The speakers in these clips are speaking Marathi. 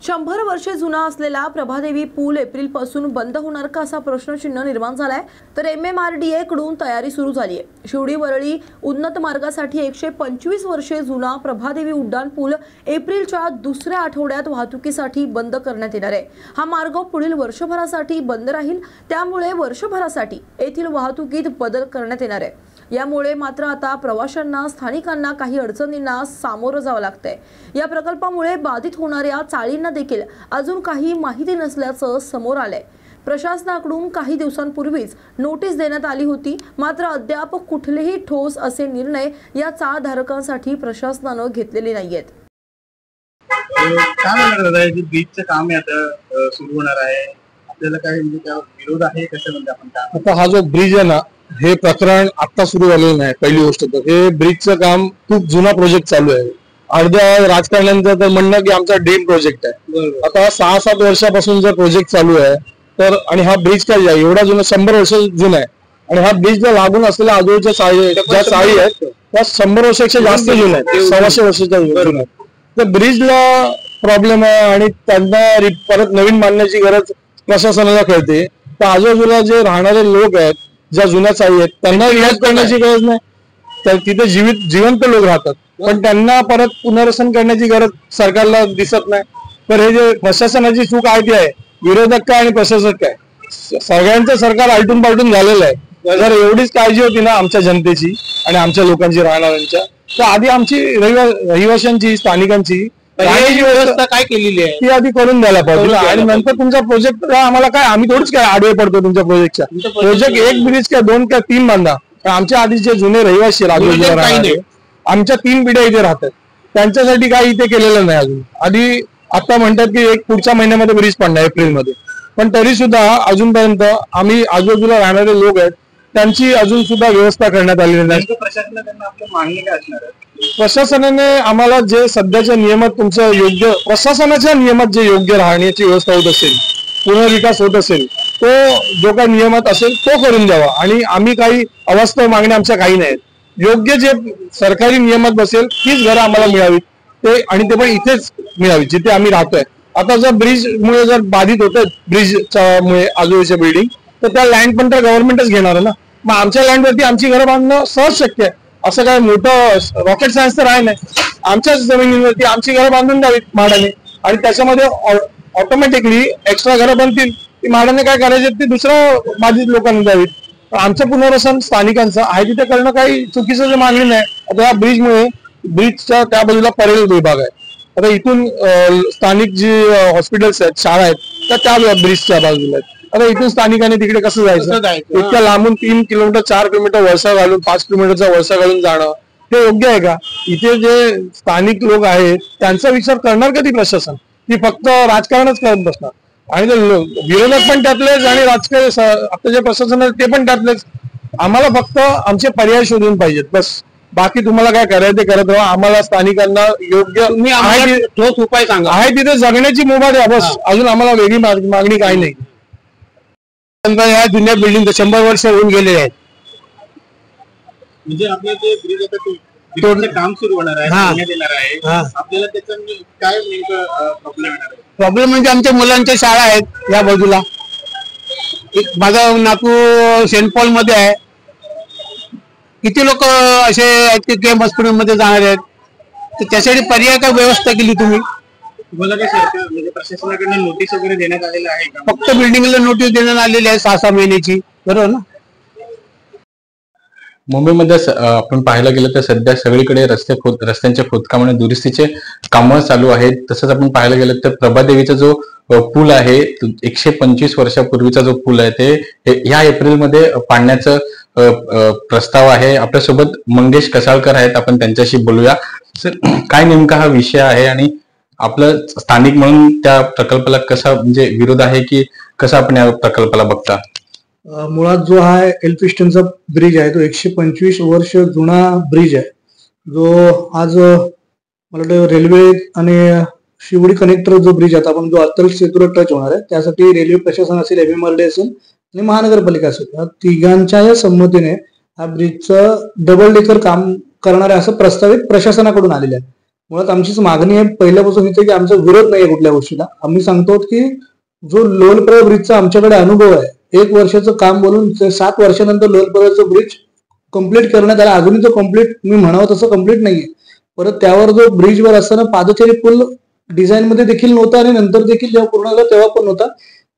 100 वर्षे जुना असलेला प्रभादेवी पूल एप्रिलपासून बंद होणार का असा प्रश्नचिन्ह निर्माण झालाय। तर MMRDA कडून तयारी सुरू झाली आहे। शिवडी वरळी उन्नत मार्गासाठी 125 वर्षे जुना प्रभादेवी उड्डाण पूल एप्रिलच्या दुसऱ्या आठवड्यात वाहतुकीसाठी बंद करण्यात येणार आहे। हा मार्ग पुढील वर्षभरासाठी बंद राहील, त्यामुळे वर्षभरासाठी येथील वाहतुकीत बदल करण्यात येणार आहे। यामुळे मात्र आता प्रवाशांना स्थानिकांना काही अडचणींना सामोरं जावं लागतंय। या प्रकल्पामुळे बाधित होणाऱ्या चाळींना देखील अजून काही माहिती नसल्याचं समोर आलंय। प्रशासनाकडून काही दिवसांपूर्वीच नोटीस देण्यात आली होती, मात्र अद्याप कुठलेही ठोस असे निर्णय या चाळधारकांसाठी प्रशासनानं घेतलेले नाहीयेत। ब्रिजचं काम आता सुरू होणार आहे, आपल्याला काय म्हणजे त्या विरोध आहे कसं म्हणजे आपण आता हा जो ब्रिज आहे ना, हे प्रकरण आता सुरू झालेलं नाही। पहिली गोष्ट तर हे ब्रिजचं काम खूप जुना प्रोजेक्ट चालू आहे। अर्ध्या राजकारण्यांचं तर म्हणणं की आमचा ड्रीम प्रोजेक्ट आहे। आता 6-7 वर्षापासून जर प्रोजेक्ट चालू आहे तर, आणि हा ब्रिज काय आहे एवढा जुना 100 वर्ष जुना आहे, आणि हा ब्रिजला लागून असलेल्या आजूबाजूच्या ज्या चाळी आहेत त्या 100 वर्षापेक्षा जास्त जुन्या आहेत, 125 वर्षाच्या जुन्या आहेत। तर ब्रिजला प्रॉब्लेम आहे आणि त्यांना परत नवीन बांधण्याची गरज प्रशासनाला कळते। तर आजूबाजूला जे राहणारे लोक आहेत, ज्या जुन्या चाळी आहेत, त्यांना रियाज करण्याची गरज नाही। तर तिथे जिवंत लोक राहतात, पण त्यांना परत पुनर्वसन करण्याची गरज सरकारला दिसत नाही। तर हे जे प्रशासनाची चूक आहे ती आहे, विरोधक काय आणि प्रशासक काय, सगळ्यांचं सरकार आलटून पालटून झालेलं आहे। जर एवढीच काळजी होती ना आमच्या जनतेची आणि आमच्या लोकांची राहणाऱ्यांच्या, तर आधी आमची रहिवाशांची स्थानिकांची व्यवस्था काय केलेली आहे ती आधी करून द्यायला पाहिजे, आणि नंतर तुमचा प्रोजेक्ट आम्हाला काय, आम्ही थोडीच काय आडवे पडतो तुमच्या प्रोजेक्टच्या। प्रोजेक्ट एक ब्रिज काय 2 काय 3 बांधा। आमच्या आधी जे जुने रहिवासी आमच्या 3 पिढ्या इथे राहतात, त्यांच्यासाठी काही इथे केलेलं नाही अजून। आधी आता म्हणतात की एक पुढच्या महिन्यामध्ये ब्रिज पडणार एप्रिलमध्ये, पण तरी सुद्धा अजूनपर्यंत आम्ही आजूबाजूला राहणारे लोक आहेत त्यांची अजून सुद्धा व्यवस्था करण्यात आलेली नाही। प्रशासनाकडनं आपल्या मागणी काय असणार आहे? प्रशासनाने आम्हाला जे सध्याच्या नियमात तुमचं योग्य, प्रशासनाच्या नियमात जे योग्य राहण्याची व्यवस्था होत असेल, पुनर्विकास होत असेल, तो जो काही नियमात असेल तो करून द्यावा। आणि आम्ही काही अवास्तव मागण्या आमच्या काही नाहीत। योग्य जे सरकारी नियमात बसेल तीच घरं आम्हाला मिळावीत, ते आणि ते पण इथेच मिळावी जिथे आम्ही राहतोय। आता जर ब्रिज मुळे जर बाधित होत ब्रिजच्या मुळे आजूबाजूच्या बिल्डिंग, तर त्या लँड पण तर गव्हर्नमेंटच घेणार आहे ना। मग आमच्या लँडवरती आमची घरं बांधणं सहज शक्य आहे, असं काय मोठं रॉकेट सायन्स तर आहे नाही। आमच्याच जमिनीवरती आमची घरं बांधून द्यावीत म्हाडाने, आणि त्याच्यामध्ये ऑटोमॅटिकली एक्स्ट्रा घरं बनतील, ती म्हाडाने काय करायचे ते दुसऱ्या बाधित लोकांना द्यावीत। आमचं पुनर्वसन स्थानिकांचं आहे तिथे करणं काही चुकीचं मानली नाही। आता या ब्रिजमुळे ब्रिजच्या त्या बाजूला परेल विभाग आहे, आता इथून स्थानिक जी हॉस्पिटल्स आहेत, शाळा आहेत, त्या ब्रिजच्या बाजूला आहेत। आता इथून स्थानिकांनी तिकडे कसं जायचं? इतक्या लांबून 3 किलोमीटर 4 किलोमीटर वळसा घालून 5 किलोमीटरचा वळसा घालून जाणं हे योग्य आहे का? इथे जे स्थानिक लोक आहेत त्यांचा विचार करणार कधी प्रशासन? ती फक्त राजकारणच करत बसणार, आणि विरोधक पण त्यातलेच आणि राजकीय आता जे प्रशासन आहे ते पण त्यातलेच। आम्हाला फक्त आमचे पर्याय शोधून पाहिजेत बस, बाकी तुम्हाला काय करायचं ते करत राहा। आम्हाला स्थानिकांना योग्य ठोस उपाय सांगा, आहे तिथे जगण्याची मुभा द्या बस, अजून आम्हाला वेगळी मागणी काही नाही। या जुन्या बिल्डिंग 100 वर्ष होऊन गेले आहेत, म्हणजे आपलं ते ब्रिज आता काम सुरू होणार आहे, आपल्याला त्याचा काय नेमकं प्रॉब्लेम येणार आहे? प्रॉब्लेम म्हणजे आमच्या मुलांच्या शाळा आहेत या बाजूला, माझा नातू सेंट पॉल मध्ये आहे। किती लोक असे आहेत की गेम हॉस्पिटलमध्ये जाणार आहेत, तर त्यासाठी पर्याय काय व्यवस्था केली तुम्ही? तुम्हाला काय सरकार म्हणजे प्रशासनाकडून नोटीस वगैरे देण्यात आलेलं आहे का? फक्त बिल्डिंगला नोटीस देण्यात आलेली आहे 6-6 महिन्याची, बरोबर ना? मुंबईमध्ये आपण पाहायला गेलं तर सध्या सगळीकडे रस्त्यांच्या खोदकाम आणि दुरुस्तीचे कामं चालू आहेत। तसंच आपण पाहायला गेलं तर प्रभादेवीचा जो पूल आहे, 125 वर्षापूर्वीचा जो पूल आहे, ते ह्या एप्रिलमध्ये पाडण्याचं प्रस्ताव आहे। आपल्यासोबत मंगेश कसाळकर आहेत, आपण त्यांच्याशी बोलूया। सर, काय नेमका हा विषय आहे आणि आपलं स्थानिक म्हणून त्या प्रकल्पाला कसा म्हणजे विरोध आहे की कसं आपण या प्रकल्पाला बघता? मुळात जो हा एल्फिस्टनचा ब्रिज आहे तो 125 वर्ष जुना ब्रिज आहे, जो आज मला वाटतं रेल्वे आणि शिवडी कनेक्टर जो ब्रिज आता आपण जो अत्तल सेतूला टच होणार आहे, त्यासाठी रेल्वे प्रशासन असेल, MMRDA असेल आणि महानगरपालिका असेल, या तिघांच्या या संमतीने हा ब्रिजचं डबल डेकर काम करणार आहे असं प्रस्तावित प्रशासनाकडून आलेलं आहे। मुळात आमचीच मागणी आहे पहिल्यापासून इथे की आमचा विरोध नाहीये कुठल्या गोष्टीला. आम्ही सांगतो की जो लोहलपरा ब्रिजचा आमच्याकडे अनुभव आहे, 1 वर्षाचं काम बोलून 7 वर्षानंतर लोहलपराचं ब्रिज कम्प्लीट करण्यात आला. अजूनही तो कम्प्लीट मी म्हणावं तसं कम्प्लीट नाहीये. परत त्यावर जो ब्रिजवर असताना पादचारी पूल डिझाईन मध्ये देखील नव्हता आणि नंतर देखील जेव्हा पूर्ण झाला तेव्हा पण नव्हता.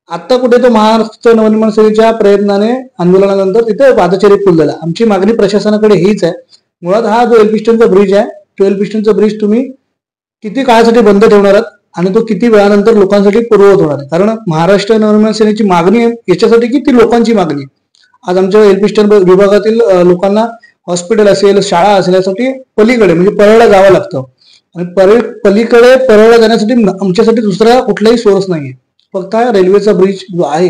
आता कुठे तो महाराष्ट्र नवनिर्माण सेनेच्या प्रयत्नाने आंदोलनानंतर तिथे पादचारी पूल झाला. आमची मागणी प्रशासनाकडे हीच आहे. मुळात हा जो एल्फिस्टनचा ब्रिज आहे, तो एल्फिस्टनचा ब्रिज तुम्ही किती काळासाठी बंद ठेवणार आहात आणि तो किती वेळानंतर लोकांसाठी पूर्ववत होणार आहे. कारण महाराष्ट्र नवनिर्माण सेनेची मागणी आहे याच्यासाठी की ती लोकांची मागणी. आज आमच्या एल्फिस्टन विभागातील लोकांना हॉस्पिटल असेल, शाळा असेल यासाठी पलीकडे म्हणजे परळला जावं लागतं आणि पलीकडे परळला जाण्यासाठी आमच्यासाठी दुसरा कुठलाही सोर्स नाहीये. फक्त हा रेल्वेचा ब्रिज जो आहे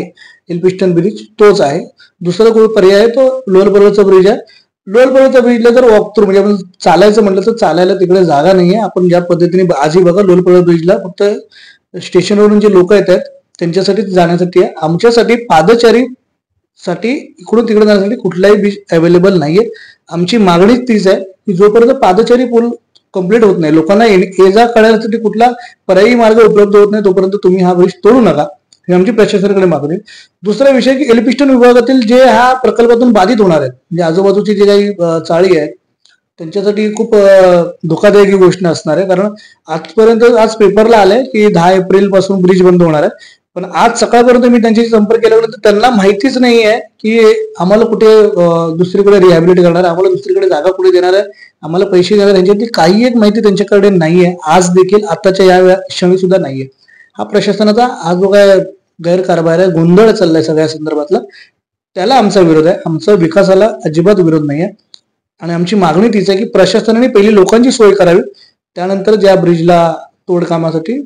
एल्फिस्टन ब्रिज तोच आहे. दुसरा कोण पर्याय आहे तो लोअरपरळचा ब्रिज आहे. लोअरपरळच्या ब्रिजला जर वॉक थ्रू म्हणजे आपण चालायचं म्हटलं तर चालायला तिकडे जागा नाहीये. आपण ज्या पद्धतीने आजही बघा लोअरपरळ ब्रिजला फक्त स्टेशनवरून जे लोक येतात त्यांच्यासाठी जाण्यासाठी आहे. आमच्यासाठी पादचारी साठी इकडून तिकडे जाण्यासाठी कुठलाही ब्रिज अवेलेबल नाहीये. आमची मागणी तीच आहे की जोपर्यंत पादचारी पूल कम्प्लीट होत नाही, लोकांना ये जा करण्यासाठी कुठला पर्यायी मार्ग उपलब्ध होत नाही, तोपर्यंत तुम्ही हा ब्रिज तोडू नका, ही आमची प्रशासनाकडे मागणी. दुसरा विषय की एल्फिस्टन विभागातील जे ह्या प्रकल्पातून बाधित होणार आहेत म्हणजे आजूबाजूची जे काही चाळी आहेत त्यांच्यासाठी खूप धोकादायक ही गोष्ट असणार आहे. कारण आजपर्यंत आज पेपरला आलंय की 10 एप्रिल पासून ब्रिज बंद होणार आहे. पण आज सकाळपर्यंत मी त्यांच्याशी संपर्क केल्यानंतर त्यांना माहितीच नाही आहे की आम्हाला कुठे दुसरीकडे रिहॅबिलिट करणार आहे, आम्हाला दुसरीकडे जागा कुठे देणार आहे, आम्हाला पैसे देणार, त्यांच्यातली काही एक माहिती त्यांच्याकडे नाहीये. आज देखील आताच्या या क्षणी सुद्धा नाहीये. हा प्रशासनाचा हा जो काय गैरकारभार आहे, गोंधळ चाललाय सगळ्या संदर्भातला, त्याला आमचा विरोध आहे. आमचा विकासाला अजिबात विरोध नाहीये आणि आमची मागणी तीच आहे की प्रशासनाने पहिली लोकांची सोय करावी, त्यानंतर ज्या ब्रिजला तोडकामासाठी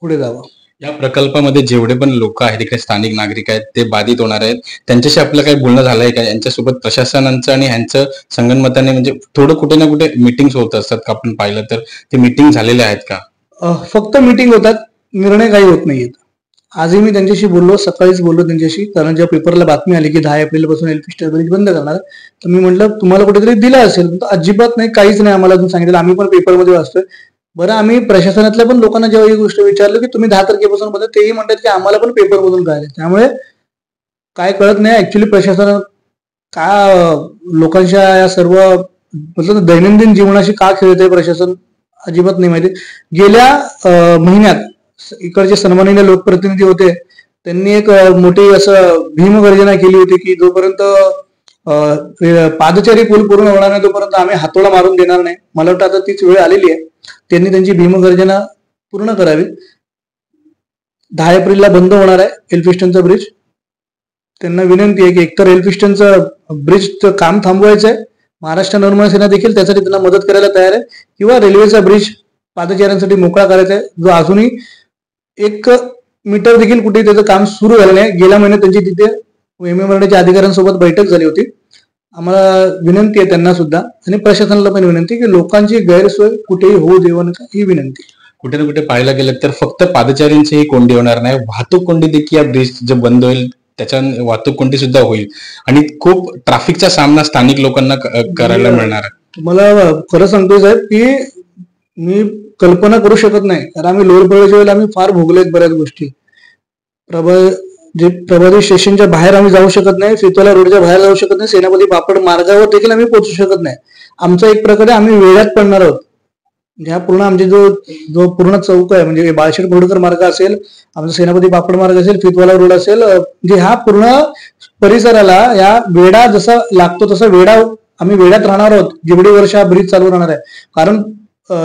पुढे जावं. या प्रकल्पामध्ये जेवढे पण लोक आहेत, इकडे स्थानिक नागरिक आहेत, ते बाधित होणार आहेत, त्यांच्याशी आपलं काही बोलणं झालंय का? यांच्यासोबत प्रशासनांचं आणि ह्यांचं संगनमताने म्हणजे थोडं कुठे ना कुठे मिटिंग होत असतात का? आपण पाहिलं तर ते मिटिंग झालेले आहेत का? फक्त मिटिंग होतात, निर्णय काही होत नाहीयेत. आजही मी त्यांच्याशी बोललो, सकाळीच बोललो त्यांच्याशी. कारण जेव्हा पेपरला बातमी आली की 10 एप्रिल पासून एल्फिस्टन ब्रिज बंद करणार, तर मी म्हटलं तुम्हाला कुठेतरी दिलं असेल, तर अजिबात नाही, काहीच नाही आम्हाला अजून सांगितलं. आम्ही पण पेपरमध्ये वाचतोय. बरं, आम्ही प्रशासनातल्या पण लोकांना जेव्हा ही गोष्ट विचारलं की तुम्ही 10 तारखेपासून बंद, तेही म्हणतात की आम्हाला पण पेपरमधून कळाले. त्यामुळे काय कळत नाही ऍक्च्युली प्रशासन का लोकांच्या या सर्व मतलब दैनंदिन जीवनाशी का खेळतंय प्रशासन अजिबात नाही माहिती. गेल्या महिन्यात इकडचे सन्माननीय लोकप्रतिनिधी होते, त्यांनी एक मोठी असं भीमगर्जना केली होती की जोपर्यंत पादचारी पूल पूर्ण होणार नाही तोपर्यंत आम्ही हातोडा मारून देणार नाही. मला वाटतं आता तीच वेळ आलेली आहे, त्यांनी त्यांची भीमगर्जना पूर्ण करावी. 10 एप्रिलला बंद होणार आहे एल्फिस्टनचा ब्रिज. त्यांना विनंती आहे की एकतर एल्फिस्टनचं ब्रिजचं काम थांबवायचं आहे, महाराष्ट्र नवनिर्माण सेना देखील त्यासाठी त्यांना मदत करायला तयार आहे, किंवा रेल्वेचा ब्रिज पादचाऱ्यांसाठी मोकळा करायचा आहे, जो अजूनही 1 मीटर देखील कुठे त्याचं काम सुरू झालं नाही. गेल्या महिन्यात त्यांची तिथे MMRDच्या अधिकाऱ्यांसोबत बैठक झाली होती. आम्हाला विनंती आहे त्यांना सुद्धा आणि प्रशासनाला पण विनंती की लोकांची गैरसोय कुठेही होऊ देऊ नका, ही विनंती. कुठे ना कुठे पाहायला गेलं तर फक्त पादचाऱ्यांचीही कोंडी होणार नाही, वाहतूक कोंडी देखील या ब्रिज जे बंद होईल त्याच्या वाहतूक कोंडी सुद्धा होईल आणि खूप ट्रॅफिकचा सामना स्थानिक लोकांना करायला मिळणार आहे. तुम्हाला खरं सांगतोय साहेब की मी कल्पना करू शकत नाही, कारण आम्ही लोअरपरळच्या वेळेला आम्ही फार भोगलेत बऱ्याच गोष्टी. प्रभादेवी स्टेशनच्या बाहेर आम्ही जाऊ शकत नाही, सितोला रोडच्या बाहेर जाऊ शकत नाही, सेनापती बापट मार्गावर देखील आम्ही पोहोचू शकत नाही. आमचा एक प्रकारे आम्ही वेळात पडणार आहोत. ह्या पूर्ण आमचे जो पूर्ण चौक आहे म्हणजे बाळशेठ बोर्डकर मार्ग असेल, आमचा सेनापती बापट मार्ग असेल, फितवाला रोड असेल, म्हणजे हा पूर्ण परिसराला या वेढा जसा लागतो तसा वेढा आम्ही वेढ्यात राहणार आहोत जेवढी वर्ष हा ब्रिज चालू राहणार आहे. कारण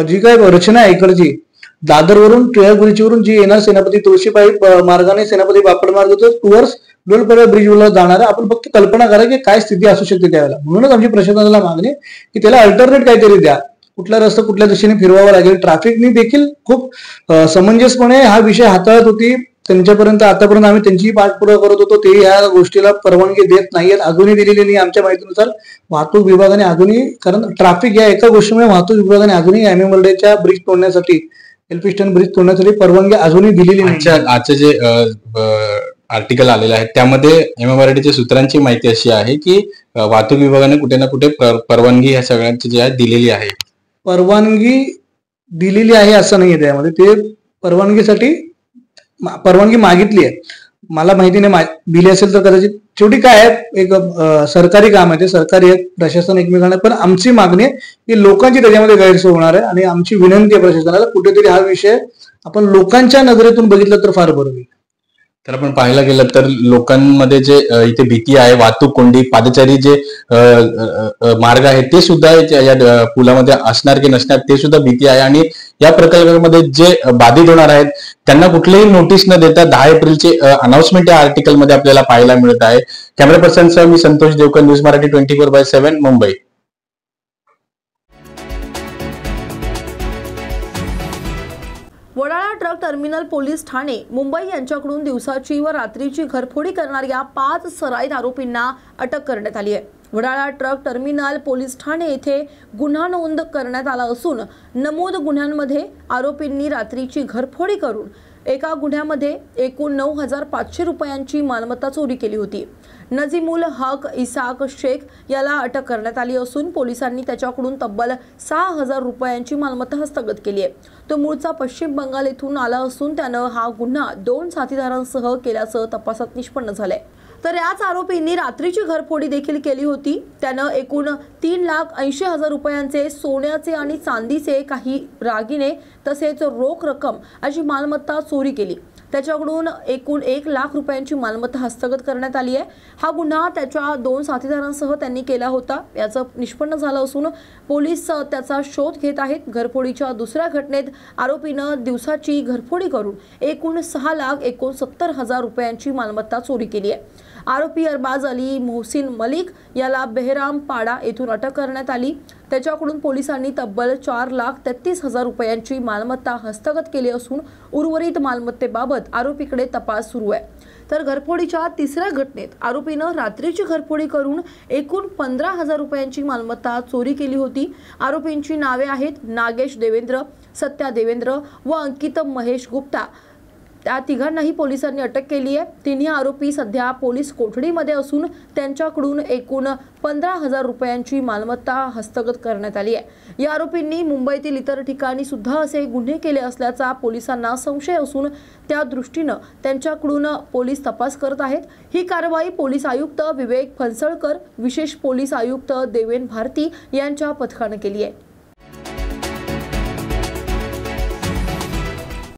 जी काय रचना आहे इकडची दादरवरून टिळकबुर्जीवरून जी येणार सेनापती तुळशीबाई मार्गाने सेनापती बापट मार्ग टुवर्ड्स लोअरपरळ ब्रिजवर जाणार आहे. आपण फक्त कल्पना करा की काय स्थिती असू शकते त्यावेळेला. म्हणूनच आमची प्रशासनाला मागणी की त्याला अल्टरनेट काहीतरी द्या, कुठला रस्ता कुठल्या दिशेने फिरवावा लागेल. ट्रॅफिकनी देखील खूप समंजसपणे हा विषय हाताळत होती, त्यांच्यापर्यंत आतापर्यंत आम्ही त्यांचीही पाठपुरावा करत होतो, ते ह्या गोष्टीला परवानगी देत नाहीयेत, अजूनही दिलेली नाही आमच्या माहितीनुसार. वाहतूक विभागाने अजूनही, कारण ट्रॅफिक या एका गोष्टीमुळे वाहतूक विभागाने अजूनही MMRDच्या ब्रिज तोडण्यासाठी एल्फिस्टन ब्रिज तोडण्यासाठी परवानगी अजूनही दिलेली नाही. आजचे जे आर्टिकल आलेलं आहे त्यामध्ये MMRDच्या सूत्रांची माहिती अशी आहे की वाहतूक विभागाने कुठे ना कुठे परवानगी ह्या सगळ्यांची जी आहे दिलेली आहे. परवानगी दिलेली आहे असं नाहीये त्यामध्ये, ते परवानगी मागितली आहे. मला माहिती नाही, दिली असेल तर कदाचित. शेवटी काय आहे, एक सरकारी काम आहे, ते सरकारी आहे, प्रशासन एकमेकांना. पण आमची मागणी आहे की लोकांची त्याच्यामध्ये गैरसोय होणार आहे आणि आमची विनंती आहे प्रशासनाला, कुठेतरी हा विषय आपण लोकांच्या नजरेतून बघितलं तर फार बरं होईल. तर आपण पाहायला गेलं तर लोकांमध्ये जे इथे भीती आहे, वाहतूक कोंडी, पादचारी जे मार्ग आहे ते सुद्धा या पुलामध्ये असणार की नसणार ते सुद्धा भीती आहे. आणि या प्रकल्पामध्ये जे बाधित होणार आहेत त्यांना कुठलीही नोटीस न देता 10 एप्रिलचे अनाउन्समेंट या आर्टिकलमध्ये आपल्याला पाहायला मिळत आहे. कॅमेरा पर्सन सह मी Santosh Devkar, news Marathi 24/7 Mumbai. Wadala truck terminal police ठाणे मुंबई यांच्याकडून दिवसाची व रात्रीची घरफोडी करणाऱ्या 5 सराईत आरोपींना अटक करण्यात आली आहे. Wadala truck terminal police Thane येथे गुन्हा नोंद करण्यात आला असून नमूद गुन्ह्यांमध्ये आरोपींनी रात्रीची घरफोडी करून एका गुन्ह्यामध्ये एकूण 9,500 रुपयांची मालमत्ता चोरी केली होती. नजीमुल हक इसाक शेख याला अटक करण्यात आली असून पोलिसांनी त्याच्याकडून तब्बल 6,000 रुपयांची मालमत्ता हस्तगत केली आहे. तो मूळचा पश्चिम बंगाल येथून आला असून त्यानं हा गुन्हा 2 साथीदारांसह केल्याचं तपासात निष्पन्न झालंय. तर याच आरोपींनी रात्रीची घरफोडी देखील केली होती. त्यानं एकूण 3,80,000 रुपयांचे सोन्याचे आणि चांदीचे काही दागिने तसेच रोख रक्कम अशी मालमत्ता चोरी केली. त्याच्याकडून एकूण 1 लाख रुपयांची मालमत्ता हस्तगत करण्यात आली आहे. हा गुन्हा त्याच्या 2 साथीदारांसह त्यांनी केला होता. याचं निष्पन्न झालं असून पोलीस त्याचा शोध घेत आहेत. घरफोडीच्या दुसऱ्या घटनेत आरोपीनं दिवसाची घरफोडी करून एकूण 6,69,000 रुपयांची मालमत्ता चोरी केली आहे. आरोपी अरबाज अली मोहसिन मलिक याला बेहराम पाडा येथून अटक करण्यात आली. त्याच्याकडून पोलिसांनी तब्बल 4,33,000 रुपयांची मालमत्ता हस्तगत केली असून उर्वरित मालमत्तेबाबत आरोपीकडे तपास सुरू आहे. तर घरफोडीच्या तिसऱ्या घटनेत आरोपीनं रात्रीची घरफोडी करून एकूण 15,000 रुपयांची मालमत्ता चोरी केली होती. आरोपींची नावे आहेत नागेश देवेंद्र, सत्या देवेंद्र व अंकित महेश गुप्ता. त्या तिघांनाही पोलिसांनी अटक केली आहे. तिन्ही आरोपी सध्या पोलीस कोठडीमध्ये असून त्यांच्याकडून एकूण 15,000 रुपयांची मालमत्ता हस्तगत करण्यात आली आहे. या आरोपींनी मुंबईतील इतर ठिकाणी सुद्धा असे गुन्हे केले असल्याचा पोलिसांना संशय असून त्या दृष्टीनं त्यांच्याकडून पोलीस तपास करत आहेत. ही कारवाई पोलीस आयुक्त विवेक फणसळकर, विशेष पोलीस आयुक्त देवेन भारती यांच्या पथकानं केली आहे.